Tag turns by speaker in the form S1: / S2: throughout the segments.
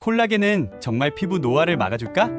S1: 콜라겐은 정말 피부 노화를 막아줄까?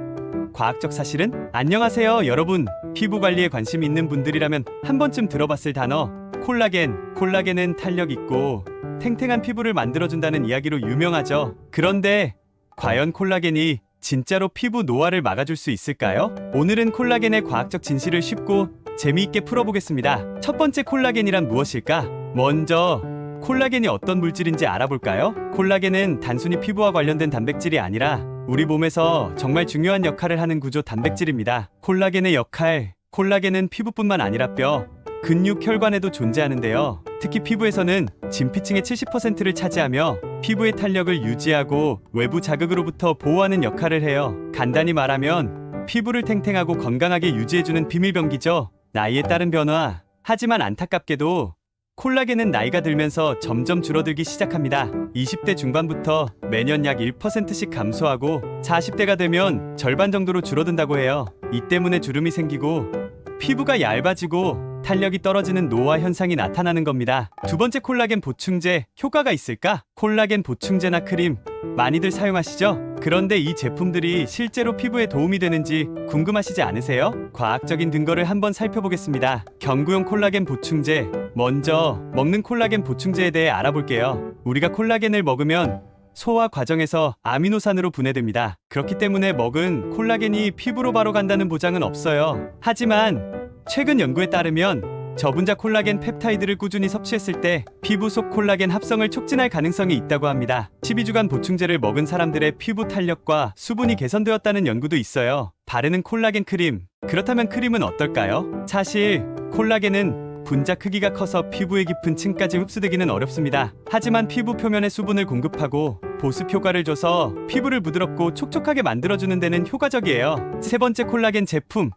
S1: 과학적 사실은? 안녕하세요 여러분, 피부 관리에 관심 있는 분들이라면 한 번쯤 들어봤을 단어 콜라겐. 콜라겐은 탄력 있고 탱탱한 피부를 만들어준다는 이야기로 유명하죠. 그런데 과연 콜라겐이 진짜로 피부 노화를 막아줄 수 있을까요? 오늘은 콜라겐의 과학적 진실을 쉽고 재미있게 풀어보겠습니다. 첫 번째, 콜라겐이란 무엇일까? 먼저 콜라겐이 어떤 물질인지 알아볼까요? 콜라겐은 단순히 피부와 관련된 단백질이 아니라 우리 몸에서 정말 중요한 역할을 하는 구조 단백질입니다. 콜라겐의 역할, 콜라겐은 피부뿐만 아니라 뼈, 근육, 혈관에도 존재하는데요. 특히 피부에서는 진피층의 70%를 차지하며 피부의 탄력을 유지하고 외부 자극으로부터 보호하는 역할을 해요. 간단히 말하면 피부를 탱탱하고 건강하게 유지해주는 비밀병기죠. 나이에 따른 변화. 하지만 안타깝게도 콜라겐은 나이가 들면서 점점 줄어들기 시작합니다. 20대 중반부터 매년 약 1%씩 감소하고 40대가 되면 절반 정도로 줄어든다고 해요. 이 때문에 주름이 생기고 피부가 얇아지고 탄력이 떨어지는 노화 현상이 나타나는 겁니다. 두 번째, 콜라겐 보충제. 효과가 있을까? 콜라겐 보충제나 크림 많이들 사용하시죠? 그런데 이 제품들이 실제로 피부에 도움이 되는지 궁금하시지 않으세요? 과학적인 근거를 한번 살펴보겠습니다. 경구용 콜라겐 보충제. 먼저 먹는 콜라겐 보충제에 대해 알아볼게요. 우리가 콜라겐을 먹으면 소화 과정에서 아미노산으로 분해됩니다. 그렇기 때문에 먹은 콜라겐이 피부로 바로 간다는 보장은 없어요. 하지만 최근 연구에 따르면 저분자 콜라겐 펩타이드를 꾸준히 섭취했을 때 피부 속 콜라겐 합성을 촉진할 가능성이 있다고 합니다. 12주간 보충제를 먹은 사람들의 피부 탄력과 수분이 개선되었다는 연구도 있어요. 바르는 콜라겐 크림. 그렇다면 크림은 어떨까요? 사실 콜라겐은 분자 크기가 커서 피부의 깊은 층까지 흡수되기는 어렵습니다. 하지만 피부 표면에 수분을 공급하고 보습 효과를 줘서 피부를 부드럽고 촉촉하게 만들어주는 데는 효과적이에요. 세 번째, 콜라겐 제품.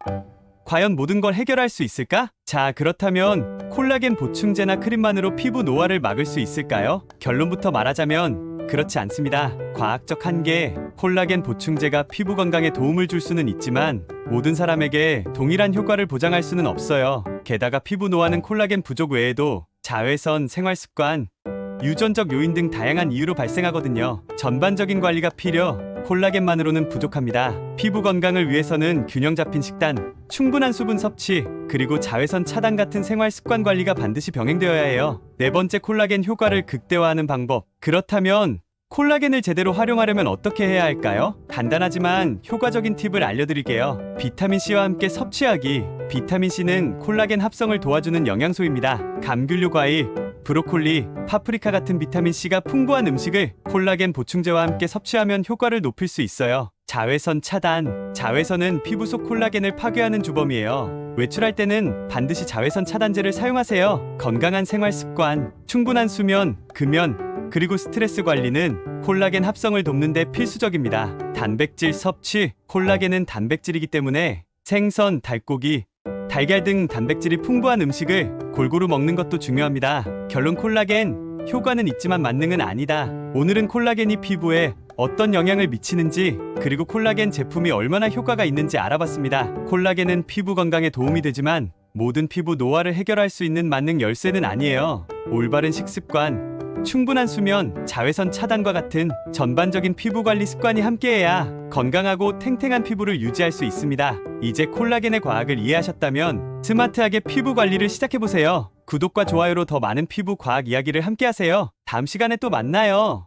S1: 과연 모든 걸 해결할 수 있을까? 자, 그렇다면 콜라겐 보충제나 크림만으로 피부 노화를 막을 수 있을까요? 결론부터 말하자면 그렇지 않습니다. 과학적 한계. 콜라겐 보충제가 피부 건강에 도움을 줄 수는 있지만 모든 사람에게 동일한 효과를 보장할 수는 없어요. 게다가 피부 노화는 콜라겐 부족 외에도 자외선, 생활습관, 유전적 요인 등 다양한 이유로 발생하거든요. 전반적인 관리가 필요. 콜라겐만으로는 부족합니다. 피부 건강을 위해서는 균형 잡힌 식단, 충분한 수분 섭취, 그리고 자외선 차단 같은 생활 습관 관리가 반드시 병행되어야 해요. 네 번째, 콜라겐 효과를 극대화하는 방법. 그렇다면 콜라겐을 제대로 활용하려면 어떻게 해야 할까요? 간단하지만 효과적인 팁을 알려드릴게요. 비타민C와 함께 섭취하기. 비타민C는 콜라겐 합성을 도와주는 영양소입니다. 감귤류 과일, 브로콜리, 파프리카 같은 비타민C가 풍부한 음식을 콜라겐 보충제와 함께 섭취하면 효과를 높일 수 있어요. 자외선 차단. 자외선은 피부 속 콜라겐을 파괴하는 주범이에요. 외출할 때는 반드시 자외선 차단제를 사용하세요. 건강한 생활 습관, 충분한 수면, 금연, 그리고 스트레스 관리는 콜라겐 합성을 돕는 데 필수적입니다. 단백질 섭취. 콜라겐은 단백질이기 때문에 생선, 닭고기, 달걀 등 단백질이 풍부한 음식을 골고루 먹는 것도 중요합니다. 결론, 콜라겐 효과는 있지만 만능은 아니다. 오늘은 콜라겐이 피부에 어떤 영향을 미치는지, 그리고 콜라겐 제품이 얼마나 효과가 있는지 알아봤습니다. 콜라겐은 피부 건강에 도움이 되지만 모든 피부 노화를 해결할 수 있는 만능 열쇠는 아니에요. 올바른 식습관, 충분한 수면, 자외선 차단과 같은 전반적인 피부 관리 습관이 함께해야 건강하고 탱탱한 피부를 유지할 수 있습니다. 이제 콜라겐의 과학을 이해하셨다면 스마트하게 피부 관리를 시작해보세요. 구독과 좋아요로 더 많은 피부 과학 이야기를 함께하세요. 다음 시간에 또 만나요.